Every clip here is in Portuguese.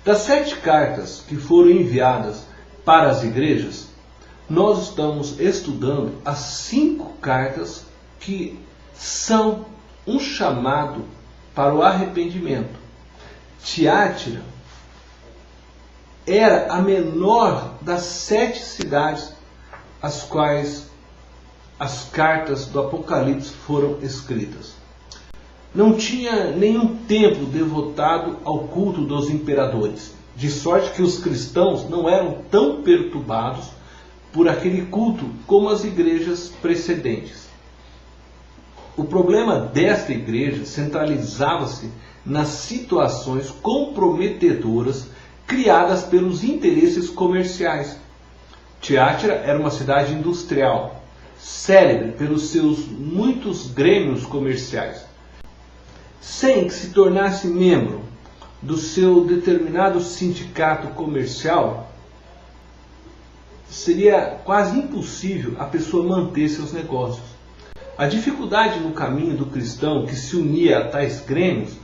Das 7 cartas que foram enviadas para as igrejas, nós estamos estudando as 5 cartas que são um chamado para o arrependimento. Tiátira era a menor das 7 cidades às quais as cartas do Apocalipse foram escritas. Não tinha nenhum templo devotado ao culto dos imperadores, de sorte que os cristãos não eram tão perturbados por aquele culto como as igrejas precedentes. O problema desta igreja centralizava-se nas situações comprometedoras criadas pelos interesses comerciais. Tiátira era uma cidade industrial, célebre pelos seus muitos grêmios comerciais. Sem que se tornasse membro do seu determinado sindicato comercial, seria quase impossível a pessoa manter seus negócios. A dificuldade no caminho do cristão que se unia a tais grêmios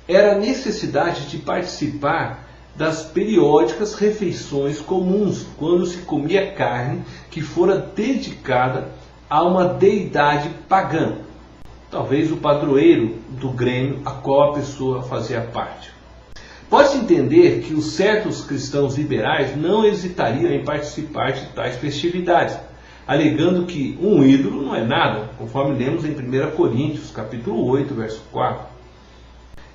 era a necessidade de participar das periódicas refeições comuns, quando se comia carne que fora dedicada a uma deidade pagã, talvez o padroeiro do grêmio a qual a pessoa fazia parte. Pode-se entender que os certos cristãos liberais não hesitariam em participar de tais festividades, alegando que um ídolo não é nada, conforme lemos em 1 Coríntios, capítulo 8, verso 4.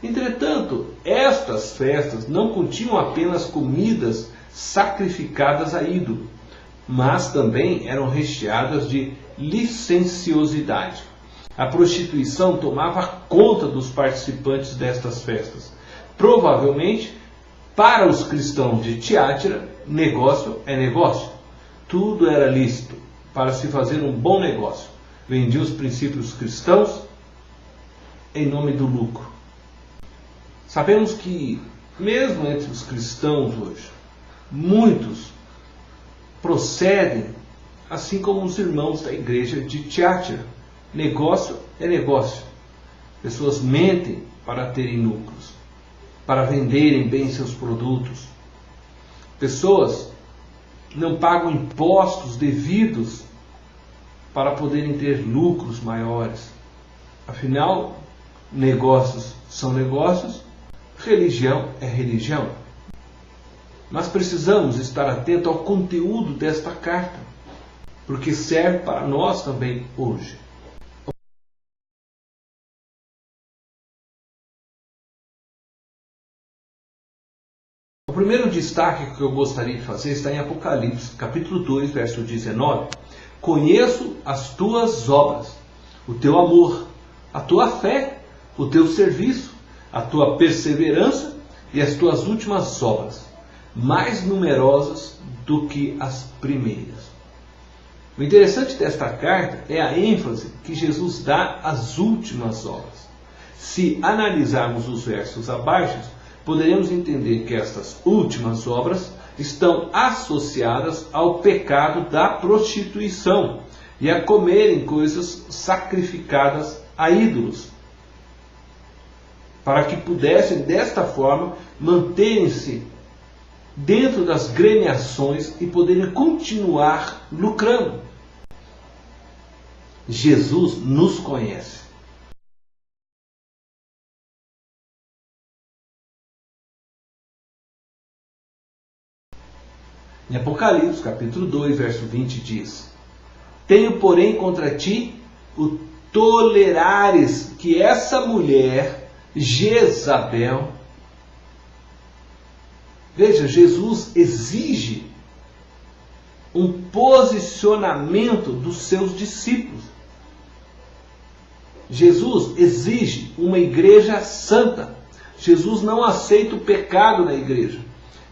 Entretanto, estas festas não continham apenas comidas sacrificadas a ídolo, mas também eram recheadas de licenciosidade. A prostituição tomava conta dos participantes destas festas. Provavelmente, para os cristãos de Tiátira, negócio é negócio. Tudo era lícito para se fazer um bom negócio. Vendiam os princípios cristãos em nome do lucro. Sabemos que, mesmo entre os cristãos hoje, muitos procedem assim como os irmãos da igreja de Tiátira. Negócio é negócio. Pessoas mentem para terem lucros, para venderem bem seus produtos. Pessoas não pagam impostos devidos para poderem ter lucros maiores. Afinal, negócios são negócios, religião é religião. Mas precisamos estar atentos ao conteúdo desta carta, porque serve para nós também hoje. O primeiro destaque que eu gostaria de fazer está em Apocalipse, capítulo 2, verso 19. Conheço as tuas obras, o teu amor, a tua fé, o teu serviço, a tua perseverança e as tuas últimas obras, mais numerosas do que as primeiras. O interessante desta carta é a ênfase que Jesus dá às últimas obras. Se analisarmos os versos abaixo, poderemos entender que estas últimas obras estão associadas ao pecado da prostituição e a comerem coisas sacrificadas a ídolos, para que pudessem, desta forma, manterem-se dentro das gremiações e poderem continuar lucrando. Jesus nos conhece. Em Apocalipse, capítulo 2, verso 20, diz: Tenho, porém, contra ti o tolerares que essa mulher, Jezabel... Veja, Jesus exige um posicionamento dos seus discípulos. Jesus exige uma igreja santa. Jesus não aceita o pecado na igreja.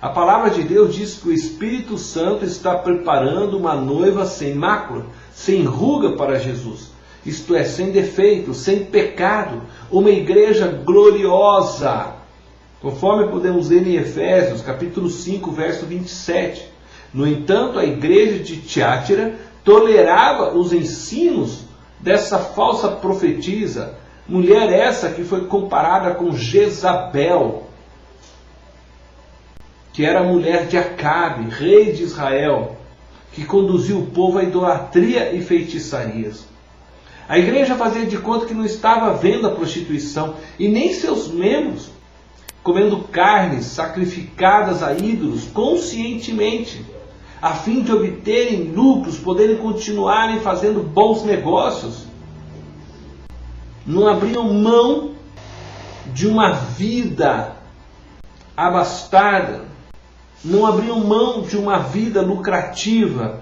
A palavra de Deus diz que o Espírito Santo está preparando uma noiva sem mácula, sem ruga para Jesus. Isto é, sem defeito, sem pecado, uma igreja gloriosa. Conforme podemos ler em Efésios, capítulo 5, verso 27. No entanto, a igreja de Tiátira tolerava os ensinos dessa falsa profetisa, mulher essa que foi comparada com Jezabel. que era a mulher de Acabe, rei de Israel, que conduziu o povo à idolatria e feitiçarias. A igreja fazia de conta que não estava vendo a prostituição e nem seus membros comendo carnes sacrificadas a ídolos conscientemente, a fim de obterem lucros, poderem continuarem fazendo bons negócios. Não abriam mão de uma vida abastada, não abriam mão de uma vida lucrativa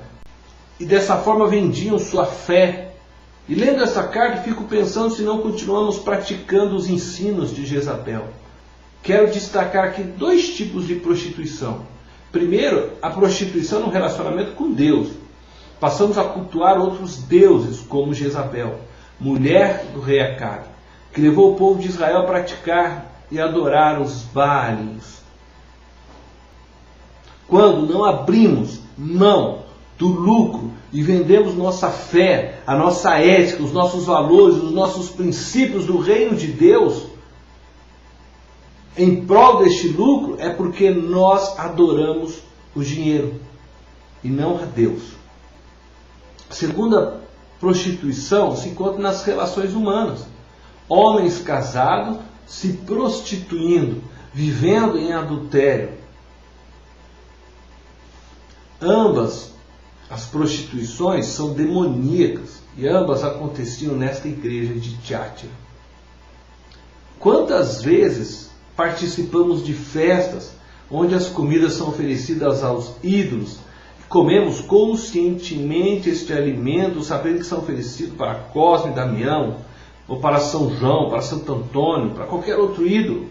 e dessa forma vendiam sua fé. E lendo essa carta, fico pensando se não continuamos praticando os ensinos de Jezabel. Quero destacar aqui 2 tipos de prostituição. Primeiro, a prostituição no relacionamento com Deus. Passamos a cultuar outros deuses, como Jezabel, mulher do rei Acabe, que levou o povo de Israel a praticar e adorar os Baalis. Quando não abrimos mão do lucro e vendemos nossa fé, a nossa ética, os nossos valores, os nossos princípios do reino de Deus, em prol deste lucro, é porque nós adoramos o dinheiro e não a Deus. A segunda prostituição se encontra nas relações humanas. Homens casados se prostituindo, vivendo em adultério. Ambas as prostituições são demoníacas e ambas aconteciam nesta igreja de Tiatira. Quantas vezes participamos de festas onde as comidas são oferecidas aos ídolos e comemos conscientemente este alimento, sabendo que são oferecidos para Cosme e Damião, ou para São João, para Santo Antônio, para qualquer outro ídolo.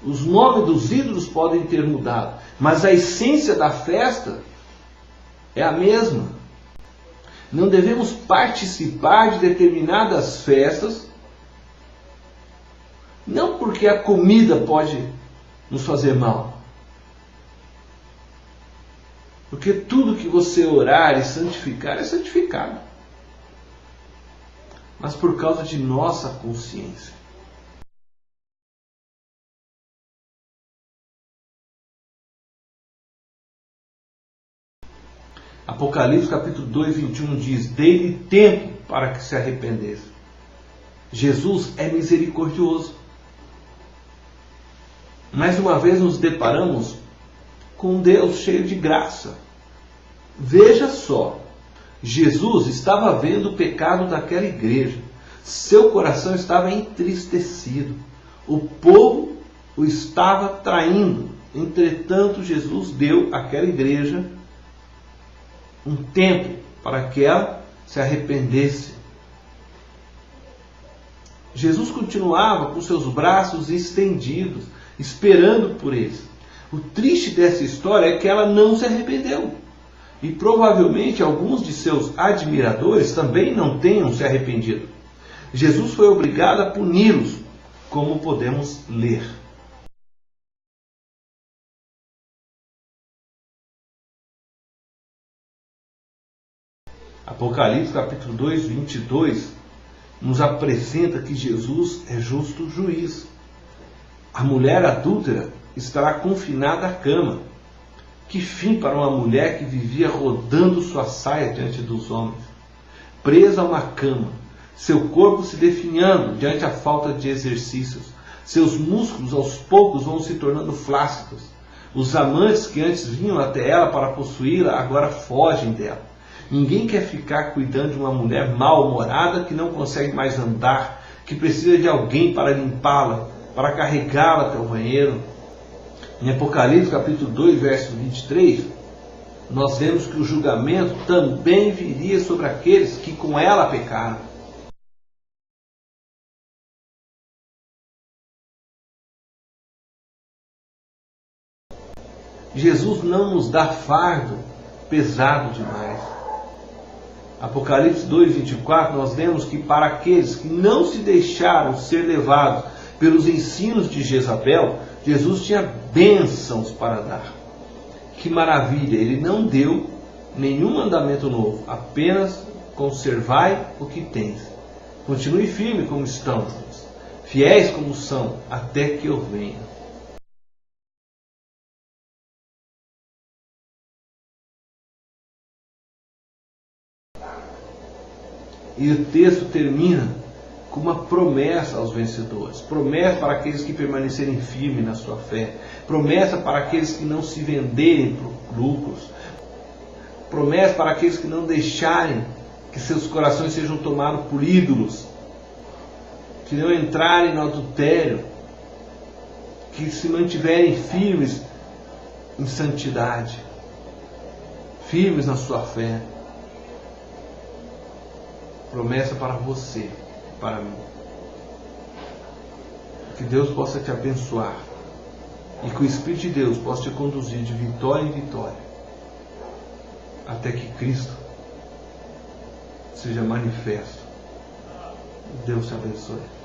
Os nomes dos ídolos podem ter mudado, mas a essência da festa é a mesma. Não devemos participar de determinadas festas, não porque a comida pode nos fazer mal, porque tudo que você orar e santificar é santificado, mas por causa de nossa consciência. Apocalipse capítulo 2, 21 diz: dei-lhe tempo para que se arrependesse. Jesus é misericordioso. Mais uma vez nos deparamos com um Deus cheio de graça. Veja só, Jesus estava vendo o pecado daquela igreja. Seu coração estava entristecido. O povo o estava traindo. Entretanto, Jesus deu àquela igreja um tempo para que ela se arrependesse. Jesus continuava com seus braços estendidos, esperando por eles. O triste dessa história é que ela não se arrependeu. E provavelmente alguns de seus admiradores também não tenham se arrependido. Jesus foi obrigado a puni-los, como podemos ler. Apocalipse capítulo 2, 22 nos apresenta que Jesus é justo juiz. A mulher adúltera estará confinada à cama. Que fim para uma mulher que vivia rodando sua saia diante dos homens, presa a uma cama, seu corpo se definhando diante a falta de exercícios, seus músculos aos poucos vão se tornando flácidos. Os amantes que antes vinham até ela para possuí-la agora fogem dela. Ninguém quer ficar cuidando de uma mulher mal-humorada que não consegue mais andar, que precisa de alguém para limpá-la, para carregá-la até o banheiro. Em Apocalipse capítulo 2, verso 23, nós vemos que o julgamento também viria sobre aqueles que com ela pecaram. Jesus não nos dá fardo pesado demais. Apocalipse 2, 24, nós vemos que para aqueles que não se deixaram ser levados pelos ensinos de Jezabel, Jesus tinha bênçãos para dar. Que maravilha! Ele não deu nenhum mandamento novo, apenas conservai o que tens. Continue firme como estão, fiéis como são, até que eu venha. E o texto termina com uma promessa aos vencedores, promessa para aqueles que permanecerem firmes na sua fé, promessa para aqueles que não se venderem por lucros, promessa para aqueles que não deixarem que seus corações sejam tomados por ídolos, que não entrarem no adultério, que se mantiverem firmes em santidade, firmes na sua fé. Promessa para você, para mim. Que Deus possa te abençoar e que o Espírito de Deus possa te conduzir de vitória em vitória até que Cristo seja manifesto. Deus te abençoe.